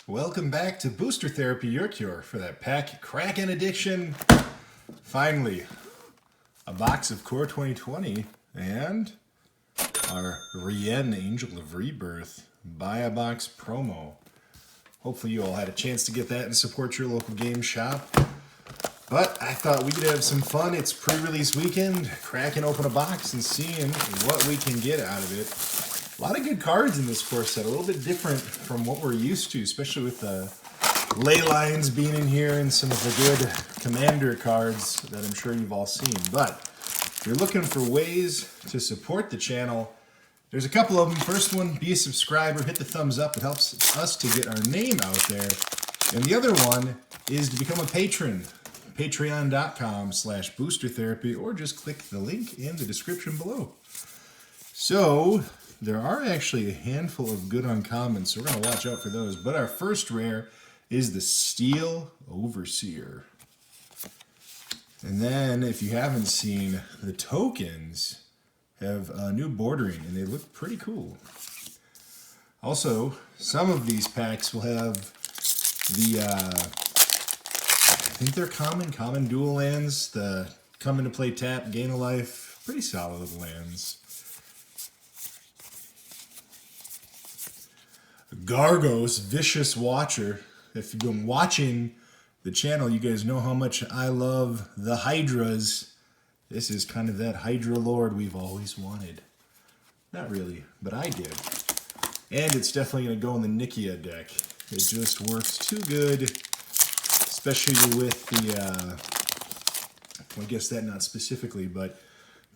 Welcome back to Booster Therapy, your cure for that pack Kraken addiction. Finally, a box of Core 2020 and our Rien Angel of Rebirth Buy a Box promo. Hopefully you all had a chance to get that and support your local game shop. But I thought we could have some fun. It's pre-release weekend. Cracking open a box and seeing what we can get out of it. A lot of good cards in this core set. A little bit different from what we're used to, especially with the ley lines being in here and some of the good commander cards that I'm sure you've all seen. But if you're looking for ways to support the channel, there's a couple of them. First one, be a subscriber, hit the thumbs up. It helps us to get our name out there. And the other one is to become a patron. Patreon.com/boostertherapy, or just click the link in the description below. So there are actually a handful of good uncommons, so we're going to watch out for those. But our first rare is the Steel Overseer. And then, if you haven't seen, the tokens have new bordering, and they look pretty cool. Also, some of these packs will have the, I think they're common dual lands. The come into play, tap, gain a life. Pretty solid little lands. Gargos, Vicious Watcher. If you've been watching the channel, you guys know how much I love the Hydras. This is kind of that Hydra Lord we've always wanted. Not really, but I did. And it's definitely going to go in the Nikia deck. It just works too good, especially with the, well, I guess that not specifically, but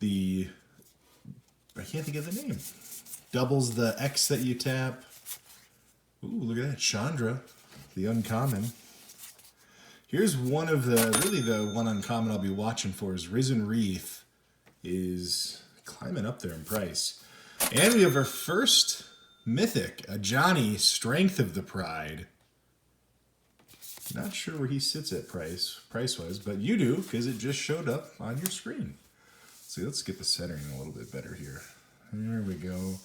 the, I can't think of the name. Doubles the X that you tap. Ooh, look at that, Chandra, the uncommon. Here's one of the, really the one uncommon I'll be watching for is Risen Wreath is climbing up there in price. And we have our first mythic, a Johnny, Strength of the Pride. Not sure where he sits at price-wise, but you do, because it just showed up on your screen. So let's get the centering a little bit better here. There we go.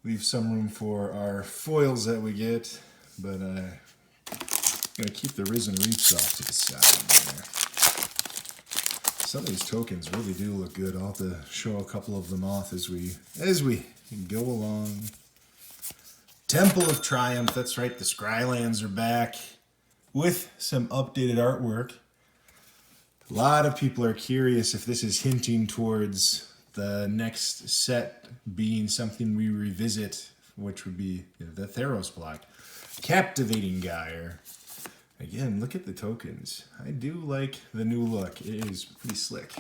Leave some room for our foils that we get, but I'm going to keep the Risen Wreaths off to the side there. Some of these tokens really do look good. I'll have to show a couple of them off as we go along. Temple of Triumph, that's right, the Scrylands are back with some updated artwork. A lot of people are curious if this is hinting towards the next set being something we revisit, which would be the Theros block. Captivating Gyre. Again, look at the tokens. I do like the new look. It is pretty slick.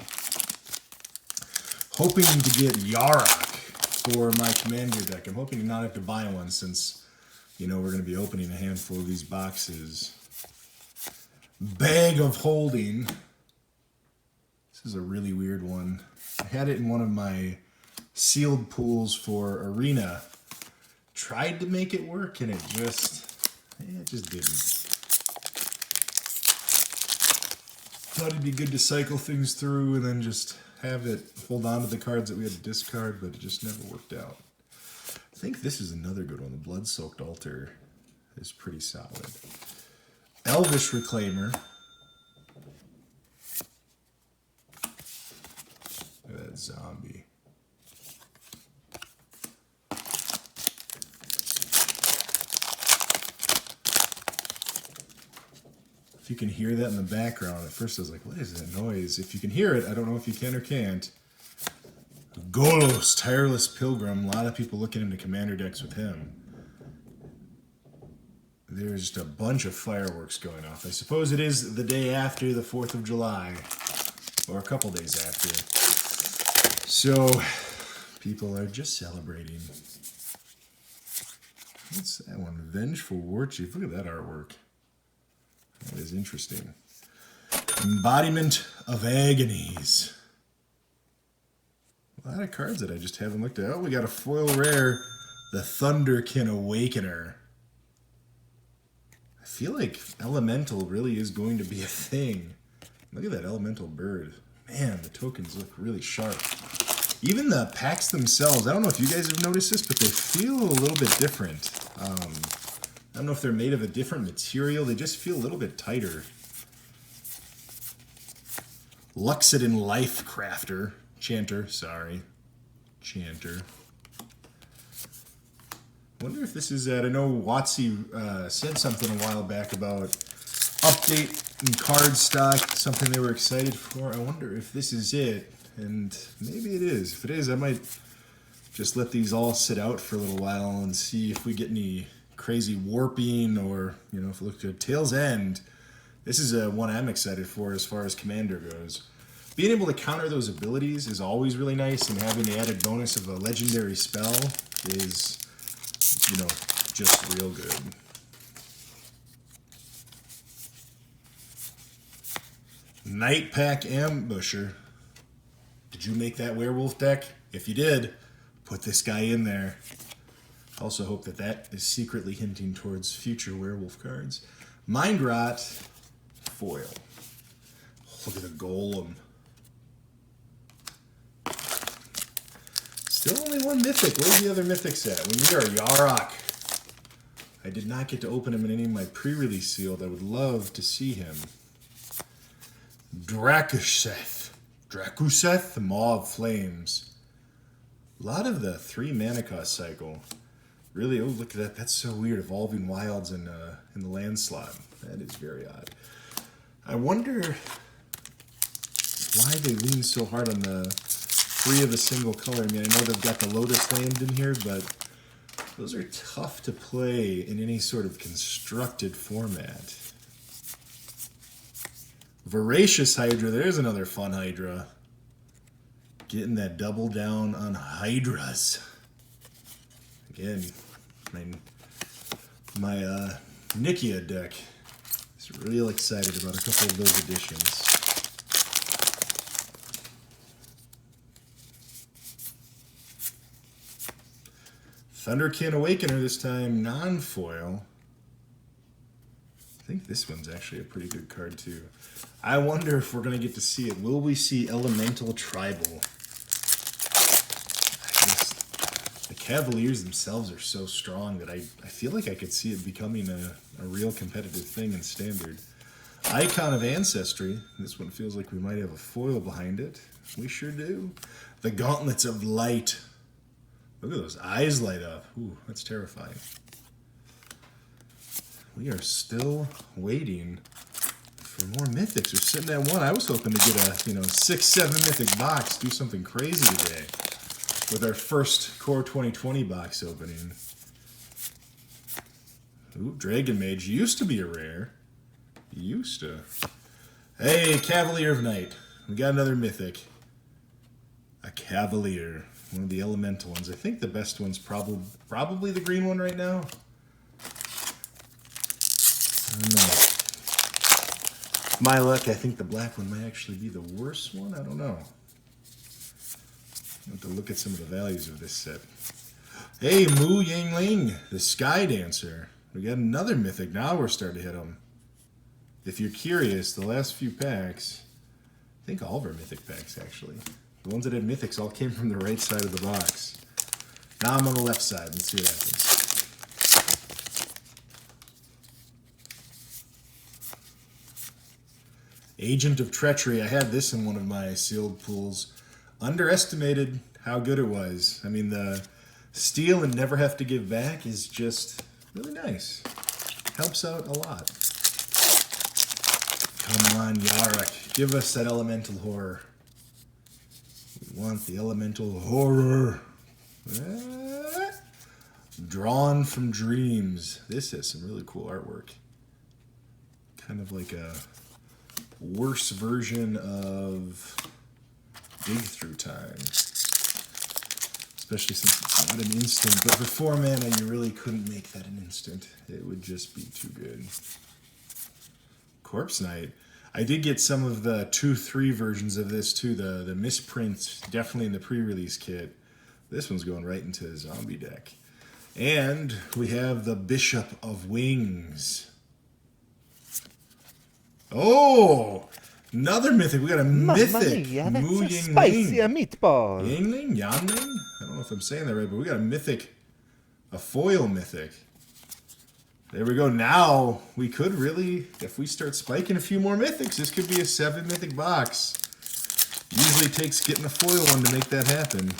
Hoping to get Yarok for my commander deck. I'm hoping to not have to buy one since, you know, we're going to be opening a handful of these boxes. Bag of Holding. This is a really weird one. I had it in one of my sealed pools for Arena. Tried to make it work and it just didn't. Thought it'd be good to cycle things through and then just have it hold on to the cards that we had to discard, but it just never worked out. I think this is another good one. The Blood-Soaked Altar is pretty solid. Elvish Reclaimer. Look at that zombie. If you can hear that in the background, at first I was like, what is that noise? If you can hear it, I don't know if you can or can't. Golos, Tireless Pilgrim. A lot of people looking into commander decks with him. There's just a bunch of fireworks going off. I suppose it is the day after the 4th of July, or a couple days after. So, people are just celebrating. What's that one? Vengeful Warchief. Look at that artwork. That is interesting. Embodiment of Agonies. A lot of cards that I just haven't looked at. Oh, we got a foil rare, the Thunderkin Awakener. I feel like Elemental really is going to be a thing. Look at that Elemental bird. Man, the tokens look really sharp. Even the packs themselves, I don't know if you guys have noticed this, but they feel a little bit different. I don't know if they're made of a different material. They just feel a little bit tighter. Luxodon Life Crafter. Chanter, sorry. Chanter. Wonder if this is that. I know WotC said something a while back about update in card stock, something they were excited for. I wonder if this is it, and maybe it is. If it is, I might just let these all sit out for a little while and see if we get any crazy warping, or, you know, if we look at Tail's End. This is one I'm excited for as far as Commander goes. Being able to counter those abilities is always really nice, and having the added bonus of a legendary spell is, you know, just real good. Night Pack Ambusher. Did you make that werewolf deck? If you did, put this guy in there. I also hope that that is secretly hinting towards future werewolf cards. Mind Rot foil. Look at the golem. Still only one mythic. Where's the other mythics at? We need our Yarok. I did not get to open him in any of my pre-release sealed. I would love to see him. Drakuseth. Drakuseth, Maw of Flames. A lot of the 3 mana cost cycle. Really, oh, look at that. That's so weird. Evolving Wilds in the land slot. That is very odd. I wonder why they lean so hard on the 3 of a single color. I mean, I know they've got the Lotus Land in here, but those are tough to play in any sort of constructed format. Voracious Hydra. There's another fun Hydra. Getting that double down on Hydras. Again, my Nikia deck is real excited about a couple of those additions. Thunderkin Awakener this time, non-foil. I think this one's actually a pretty good card too. I wonder if we're going to get to see it. Will we see Elemental Tribal? The Cavaliers themselves are so strong that I feel like I could see it becoming a real competitive thing in Standard. Icon of Ancestry. This one feels like we might have a foil behind it. We sure do. The Gauntlets of Light. Look at those eyes light up. Ooh, that's terrifying. We are still waiting for more mythics. We're sitting at 1. I was hoping to get a 6-7 mythic box, do something crazy today with our first Core 2020 box opening. Ooh, Dragon Mage used to be a rare. Used to. Hey, Cavalier of Night. We got another mythic. A Cavalier. One of the elemental ones. I think the best one's probably the green one right now. I don't know. My luck, I think the black one might actually be the worst one. I don't know. I have to look at some of the values of this set. Hey, Mu Yangling, the Sky Dancer. We got another mythic. Now we're starting to hit them. If you're curious, the last few packs, I think all of our mythic packs actually, the ones that had mythics all came from the right side of the box. Now I'm on the left side. Let's see what happens. Agent of Treachery. I had this in one of my sealed pools. Underestimated how good it was. I mean, the steal and never have to give back is just really nice. Helps out a lot. Come on, Yarok. Give us that elemental horror. We want the elemental horror. Drawn from Dreams. This has some really cool artwork. Kind of like a worse version of Dig Through Time. Especially since it's not an instant, but for 4 mana you really couldn't make that an instant. It would just be too good. Corpse Knight. I did get some of the 2-3 versions of this too, the misprints, definitely in the pre-release kit. This one's going right into the zombie deck. And we have the Bishop of Wings. Oh! Another mythic. We got a mythic. Mu Yangling. Spicy meatball. Yangling? Yanling? I don't know if I'm saying that right, but we got a mythic. A foil mythic. There we go. Now we could really, if we start spiking a few more mythics, this could be a 7 mythic box. Usually takes getting a foil one to make that happen.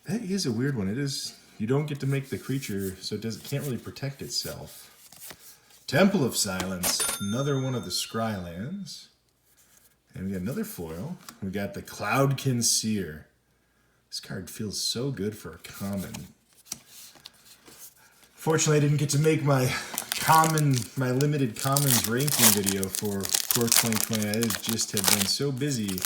That is a weird one. It is, you don't get to make the creature, so it can't really protect itself. Temple of Silence, another one of the Scry lands. And we got another foil. We got the Cloudkin Seer. This card feels so good for a common. Fortunately, I didn't get to make my limited commons ranking video for Core 2020. I just have been so busy,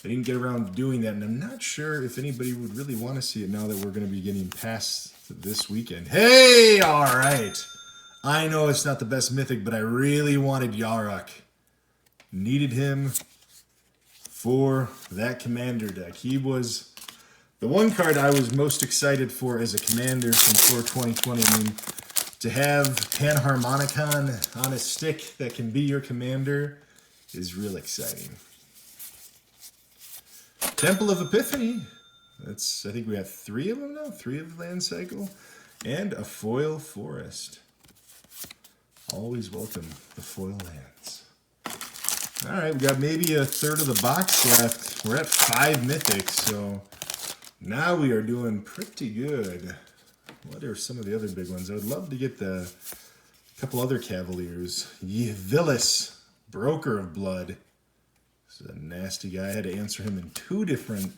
I didn't get around to doing that, and I'm not sure if anybody would really want to see it now that we're going to be getting past this weekend. Hey, all right. I know it's not the best mythic, but I really wanted Yarok. Needed him for that commander deck. He was the one card I was most excited for as a commander from Core 2020. I mean, to have Panharmonicon on a stick that can be your commander is real exciting. Temple of Epiphany. I think we have 3 of them now. 3 of the land cycle. And a foil forest. Always welcome the foil lands. Alright, we got maybe a third of the box left. We're at 5 mythics, so now we are doing pretty good. What are some of the other big ones? I would love to get a couple other Cavaliers. Yvilis, Broker of Blood. This is a nasty guy. I had to answer him in 2 different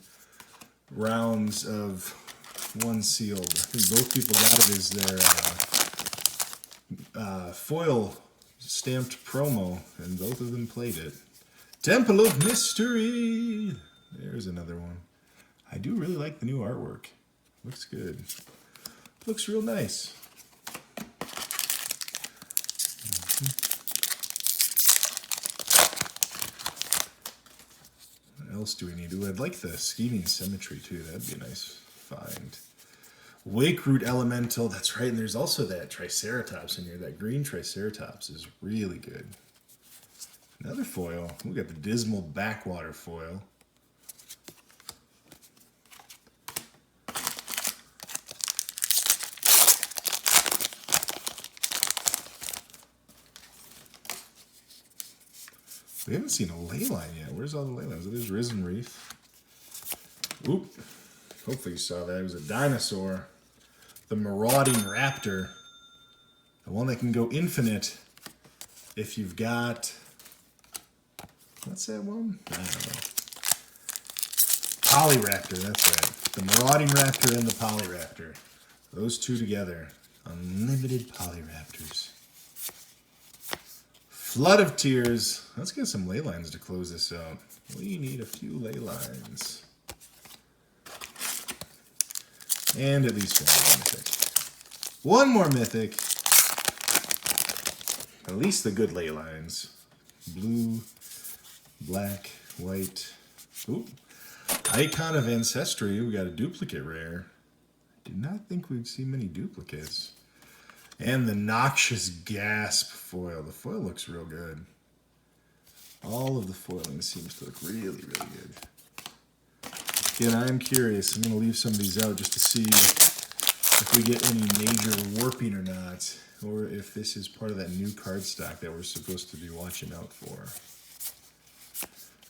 rounds of one sealed. I think both people got it as their foil stamped promo, and both of them played it. Temple of Mystery. There's another one. I do really like the new artwork. Looks good. Looks real nice. What else do we need? Ooh, I'd like the Scheming Symmetry too. That'd be a nice find. Wake Root Elemental. That's right. And there's also that Triceratops in here. That green Triceratops is really good. Another foil. We got the Dismal Backwater foil. We haven't seen a ley line yet. Where's all the ley lines? There's Risen Reef. Oop. Hopefully you saw that. It was a dinosaur. The Marauding Raptor. The one that can go infinite if you've got... What's that one? I don't know. Polyraptor, that's right. The Marauding Raptor and the Polyraptor. Those two together. Unlimited Polyraptors. Flood of Tears. Let's get some ley lines to close this out. We need a few ley lines. And at least one more mythic. At least the good ley lines. Blue, black, white. Ooh. Icon of Ancestry. We got a duplicate rare. Did not think we'd see many duplicates. And the Noxious Gasp foil. The foil looks real good. All of the foiling seems to look really, really good. Again, I'm curious. I'm going to leave some of these out just to see if we get any major warping or not. Or if this is part of that new card stock that we're supposed to be watching out for.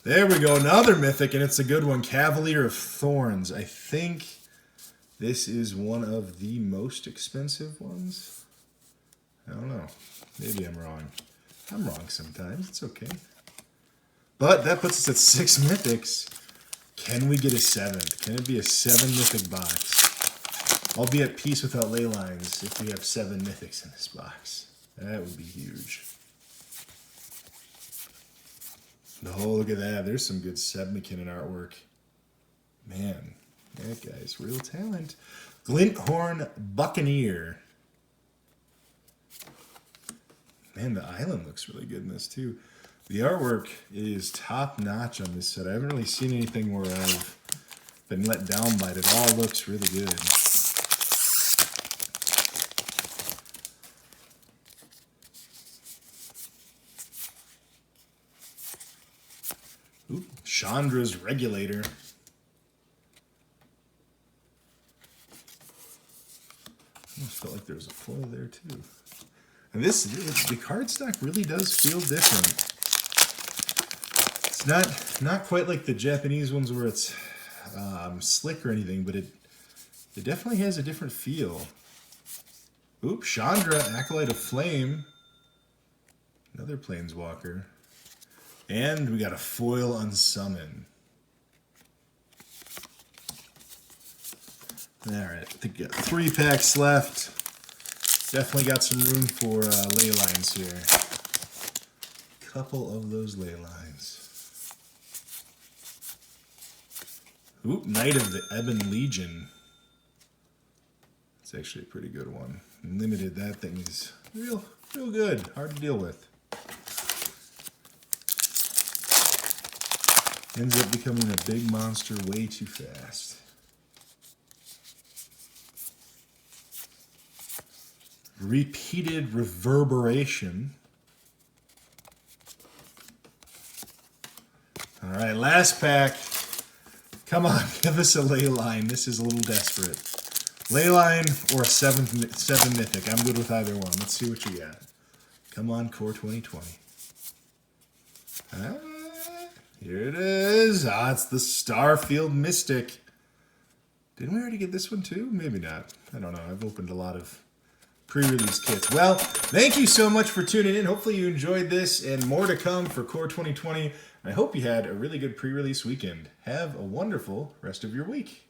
There we go. Another mythic, and it's a good one. Cavalier of Thorns. I think this is one of the most expensive ones. I don't know. Maybe I'm wrong. I'm wrong sometimes. It's okay. But that puts us at 6 mythics. Can we get a 7th? Can it be a 7 mythic box? I'll be at peace without ley lines if we have 7 mythics in this box. That would be huge. Oh, look at that. There's some good Seb McKinnon artwork. Man, that guy's real talent. Glinthorn Buccaneer. Man, the island looks really good in this too. The artwork is top notch on this set. I haven't really seen anything where I've been let down by it. It all looks really good. Ooh, Chandra's Regulator. Almost felt like there was a foil there too. And the cardstock really does feel different. It's not quite like the Japanese ones where it's slick or anything, but it definitely has a different feel. Oop, Chandra, Acolyte of Flame. Another Planeswalker. And we got a foil Unsummon. Alright, I think we got 3 packs left. Definitely got some room for ley lines here. Couple of those ley lines. Oop, Knight of the Ebon Legion. It's actually a pretty good one. Limited, that thing is real good. Hard to deal with. Ends up becoming a big monster way too fast. Repeated Reverberation. All right, last pack. Come on, give us a ley line. This is a little desperate. Ley line or a 7 mythic. I'm good with either one. Let's see what you got. Come on, Core 2020. Here it is. It's the Starfield Mystic. Didn't we already get this one too? Maybe not. I don't know. I've opened a lot of pre-release kits. Well, thank you so much for tuning in. Hopefully you enjoyed this and more to come for Core 2020. I hope you had a really good pre-release weekend. Have a wonderful rest of your week.